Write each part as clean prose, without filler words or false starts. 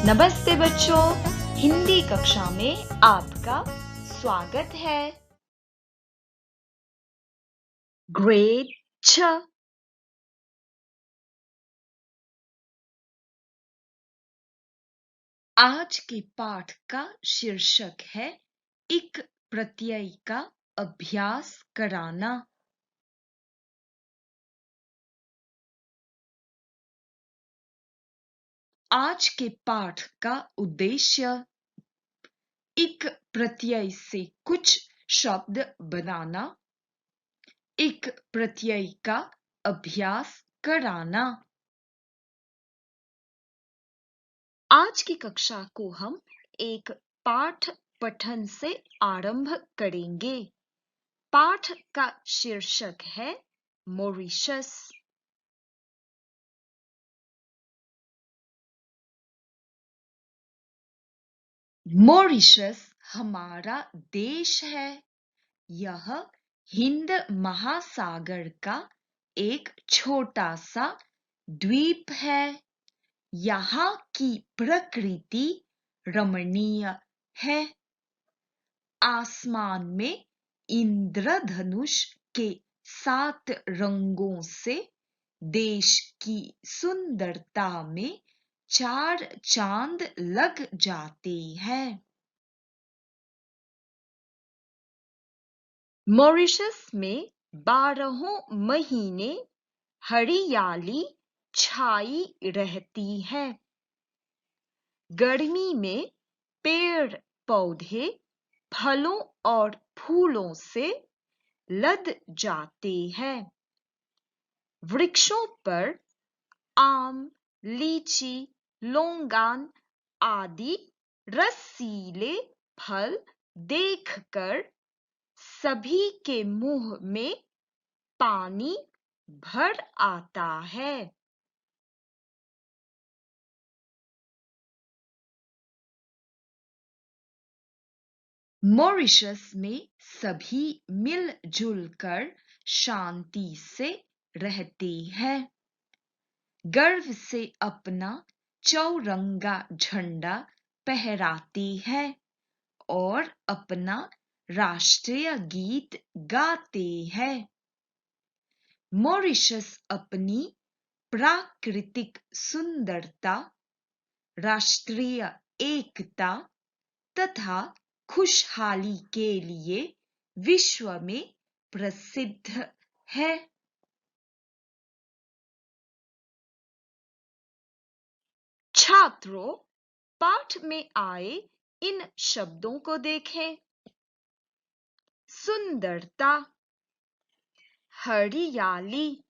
नमस्ते बच्चों, हिंदी कक्षा में आपका स्वागत है। ग्रेड 6। आज के पाठ का शीर्षक है एक प्रत्यय का अभ्यास कराना। आज के पाठ का उद्देश्य एक प्रत्यय से कुछ शब्द बनाना, एक प्रत्यय का अभ्यास कराना। आज की कक्षा को हम एक पाठ पठन से आरंभ करेंगे। पाठ का शीर्षक है मॉरिशस। मॉरिशस हमारा देश है। यह हिंद महासागर का एक छोटा सा द्वीप है। यहाँ की प्रकृति रमणीय है। आसमान में इंद्रधनुष के 7 रंगों से देश की सुंदरता में 4 चांद लग जाते हैं। मॉरिशस में 12 महीने हरियाली छाई रहती है। गर्मी में पेड़ पौधे फलों और फूलों से लद जाते हैं। वृक्षों पर आम, लीची, लोंगान आदि रसीले फल देखकर सभी के मुंह में पानी भर आता है। मॉरिशस में सभी मिलजुल कर शांति से रहते हैं। गर्व से अपना चौरंगा झंडा फहराते हैं और अपना राष्ट्रीय गीत गाते हैं। मॉरिशस अपनी प्राकृतिक सुंदरता, राष्ट्रीय एकता तथा खुशहाली के लिए विश्व में प्रसिद्ध है। छात्रों, पाठ में आए इन शब्दों को देखें। सुंदरता, हरियाली,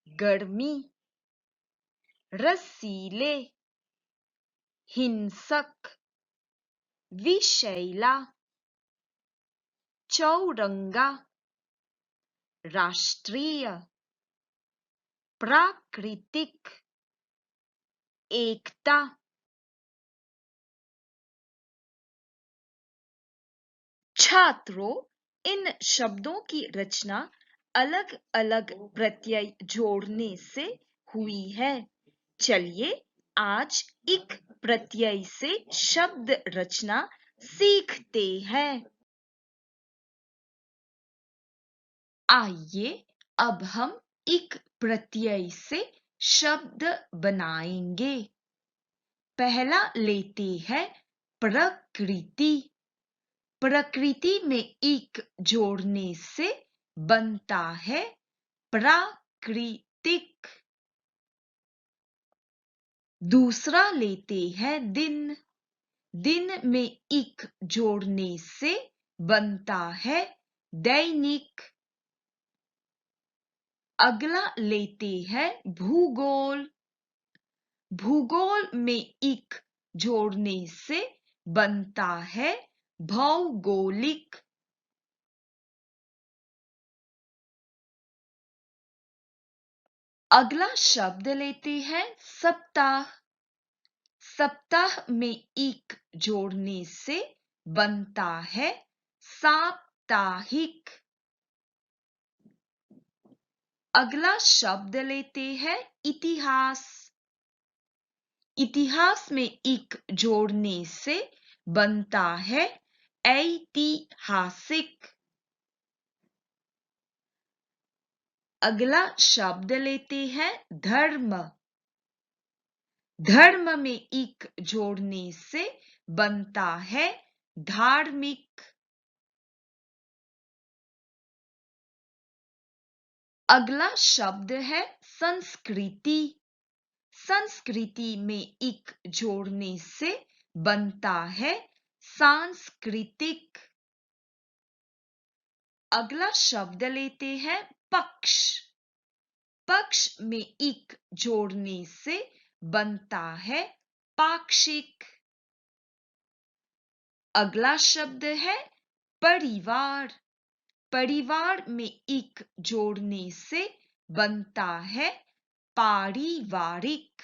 गर्मी, रसीले, हिंसक, विषैला, चौरंगा, राष्ट्रीय, प्राकृतिक, एकता। छात्रों, इन शब्दों की रचना अलग-अलग प्रत्यय जोड़ने से हुई है। चलिए आज एक प्रत्यय से शब्द रचना सीखते हैं। आइए अब हम एक प्रत्यय से शब्द बनाएंगे। पहला लेते हैं प्रकृति। प्रकृति में एक जोड़ने से बनता है प्राकृतिक। दूसरा लेते हैं दिन। दिन में एक जोड़ने से बनता है दैनिक। अगला लेते हैं भूगोल। भूगोल में एक जोड़ने से बनता है भौगोलिक। अगला शब्द लेते हैं सप्ताह। सप्ताह में एक जोड़ने से बनता है साप्ताहिक। अगला शब्द लेते हैं इतिहास। इतिहास में इक जोड़ने से बनता है ऐतिहासिक। अगला शब्द लेते हैं धर्म। धर्म में इक जोड़ने से बनता है धार्मिक। अगला शब्द है संस्कृति। संस्कृति में इक जोड़ने से बनता है सांस्कृतिक। अगला शब्द लेते हैं पक्ष। पक्ष में इक जोड़ने से बनता है पाक्षिक। अगला शब्द है परिवार। परिवार में इक जोड़ने से बनता है पारिवारिक।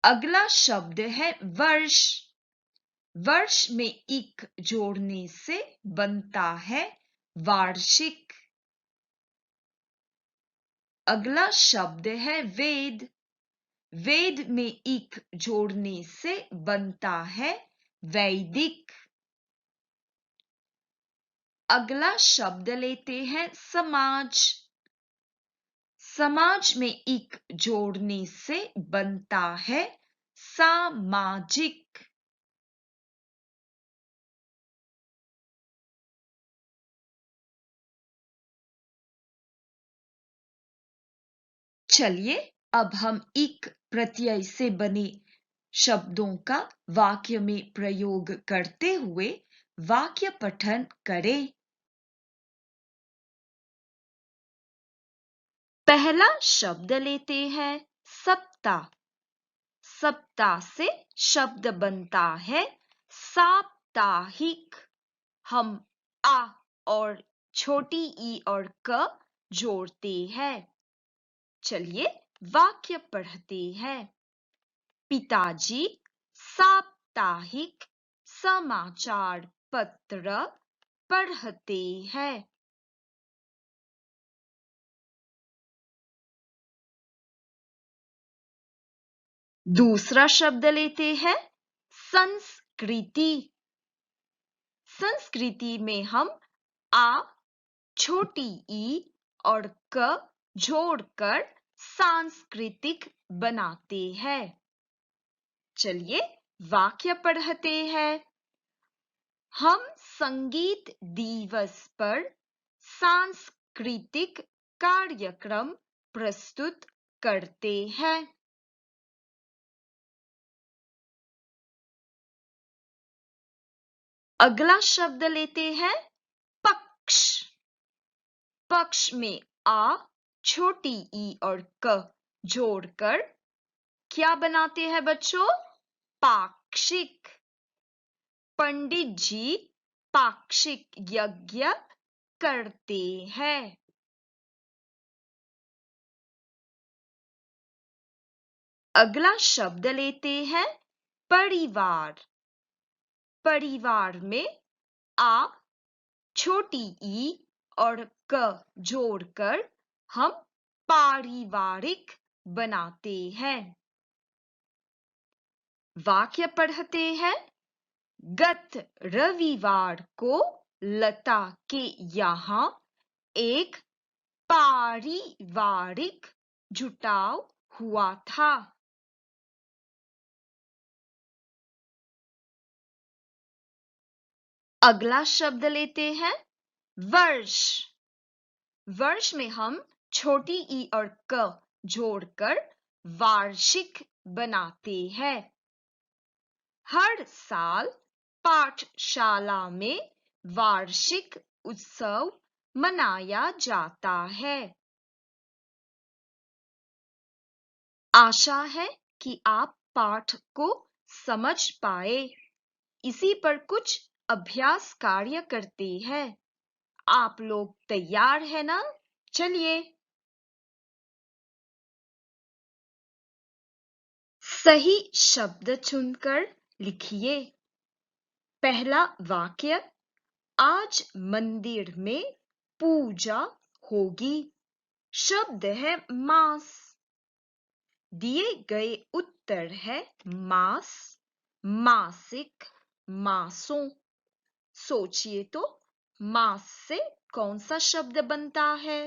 अगला शब्द है वर्ष। वर्ष में इक जोड़ने से बनता है वार्षिक। अगला शब्द है वेद। वेद में इक जोड़ने से बनता है वैदिक। अगला शब्द लेते हैं समाज। समाज में इक जोड़ने से बनता है सामाजिक। चलिए अब हम इक प्रत्यय से बने शब्दों का वाक्य में प्रयोग करते हुए वाक्य पठन करें। पहला शब्द लेते हैं सप्ताह। सप्ताह से शब्द बनता है साप्ताहिक। हम आ और छोटी ई और क जोड़ते हैं। चलिए वाक्य पढ़ते हैं। पिताजी साप्ताहिक समाचार पत्र पढ़ते हैं। दूसरा शब्द लेते हैं संस्कृति। संस्कृति में हम आ, छोटी ई और क जोड़कर सांस्कृतिक बनाते हैं। चलिए वाक्य पढ़ते हैं। हम संगीत दिवस पर सांस्कृतिक कार्यक्रम प्रस्तुत करते हैं। अगला शब्द लेते हैं पक्ष। पक्ष में आ, छोटी ई और क जोड़कर क्या बनाते हैं बच्चों? पाक्षिक। पंडित जी पाक्षिक यज्ञ करते हैं। अगला शब्द लेते हैं परिवार। परिवार में आ, छोटी ई और क जोड़कर हम पारिवारिक बनाते हैं। वाक्य पढ़ते हैं। गत रविवार को लता के यहाँ एक पारिवारिक जुटाव हुआ था। अगला शब्द लेते हैं वर्ष। वर्ष में हम छोटी ई और क जोड़कर वार्षिक बनाते हैं। हर साल पाठशाला में वार्षिक उत्सव मनाया जाता है। आशा है कि आप पाठ को समझ पाए। इसी पर कुछ अभ्यास कार्य करते हैं। आप लोग तैयार है ना? चलिए सही शब्द चुनकर लिखिए। पहला वाक्य, आज मंदिर में पूजा होगी। शब्द है मास। दिए गए उत्तर है मास, मासिक, मासों। सोचिए तो मास से कौन सा शब्द बनता है?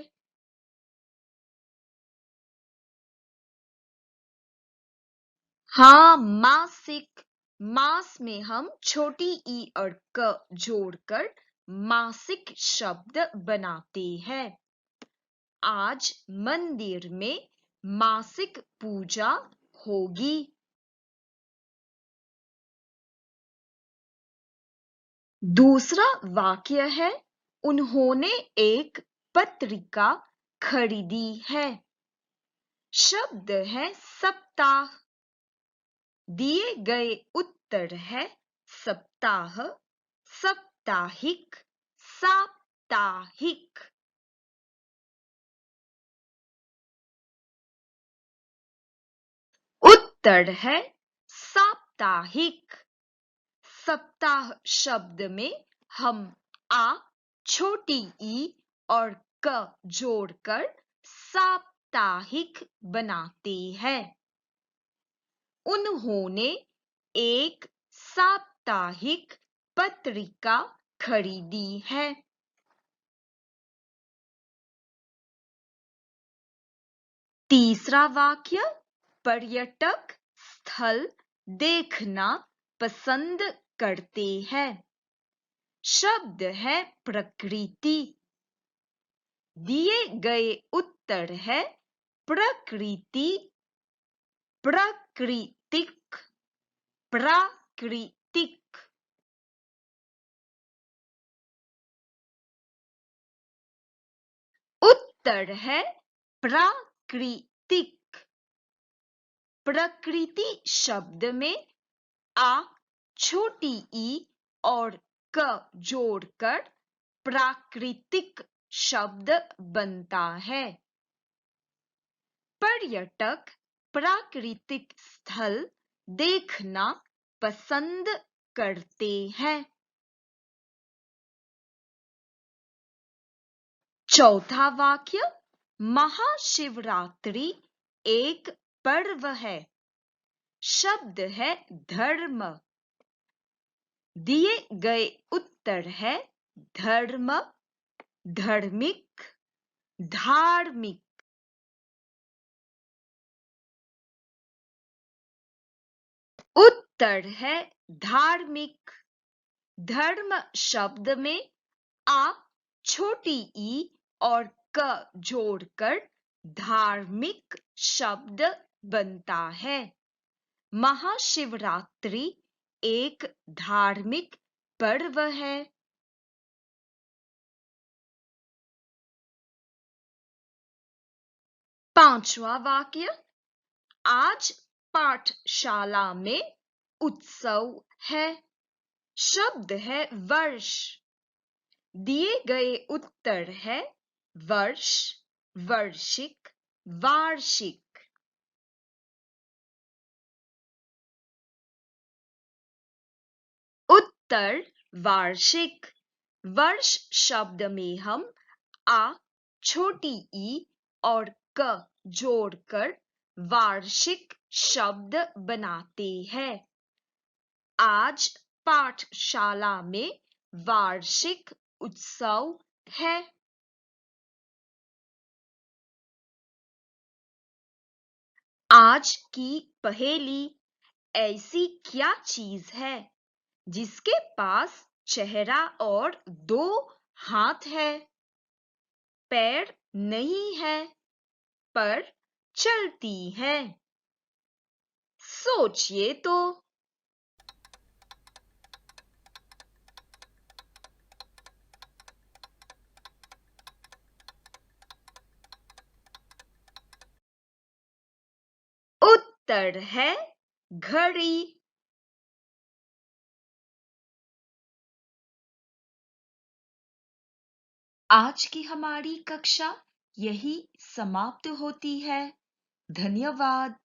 हाँ, मासिक। मास में हम छोटी ई और क जोड़कर मासिक शब्द बनाते हैं। आज मंदिर में मासिक पूजा होगी। दूसरा वाक्य है, उन्होंने एक पत्रिका खरीदी है। शब्द है सप्ताह। दिए गए उत्तर है सप्ताह, साप्ताहिक, साप्ताहिक। उत्तर है साप्ताहिक। सप्ताह शब्द में हम आ, छोटी ई और क जोड़कर साप्ताहिक बनाते हैं। उन्होंने एक साप्ताहिक पत्रिका खरीदी है। तीसरा वाक्य, पर्यटक स्थल देखना पसंद करते हैं। शब्द है प्रकृति। दिए गए उत्तर है प्रकृति, प्राकृतिक, प्राकृतिक। उत्तर है प्राकृतिक। प्रकृति शब्द में आ, छोटी ई और क जोड़कर प्राकृतिक शब्द बनता है। पर्यटक प्राकृतिक स्थल देखना पसंद करते हैं। चौथा वाक्य, महाशिवरात्रि एक पर्व है। शब्द है धर्म। दिए गए उत्तर है धर्म, धार्मिक, धार्मिक। उत्तर है धार्मिक। धर्म शब्द में आ, छोटी ई और क जोड़कर धार्मिक शब्द बनता है। महाशिवरात्रि एक धार्मिक पर्व है। पांचवा वाक्य, आज पाठशाला में उत्सव है। शब्द है वर्ष। दिए गए उत्तर है वर्ष, वार्षिक, वार्षिक। उत्तर वार्षिक। वर्ष शब्द में हम आ, छोटी ई और क जोड़कर वार्षिक शब्द बनाते हैं। आज पाठशाला में वार्षिक उत्सव है। आज की पहेली, ऐसी क्या चीज है जिसके पास चेहरा और दो हाथ है, पैर नहीं है पर चलती है? सोचिए तो। उत्तर है घड़ी। आज की हमारी कक्षा यही समाप्त होती है। धन्यवाद।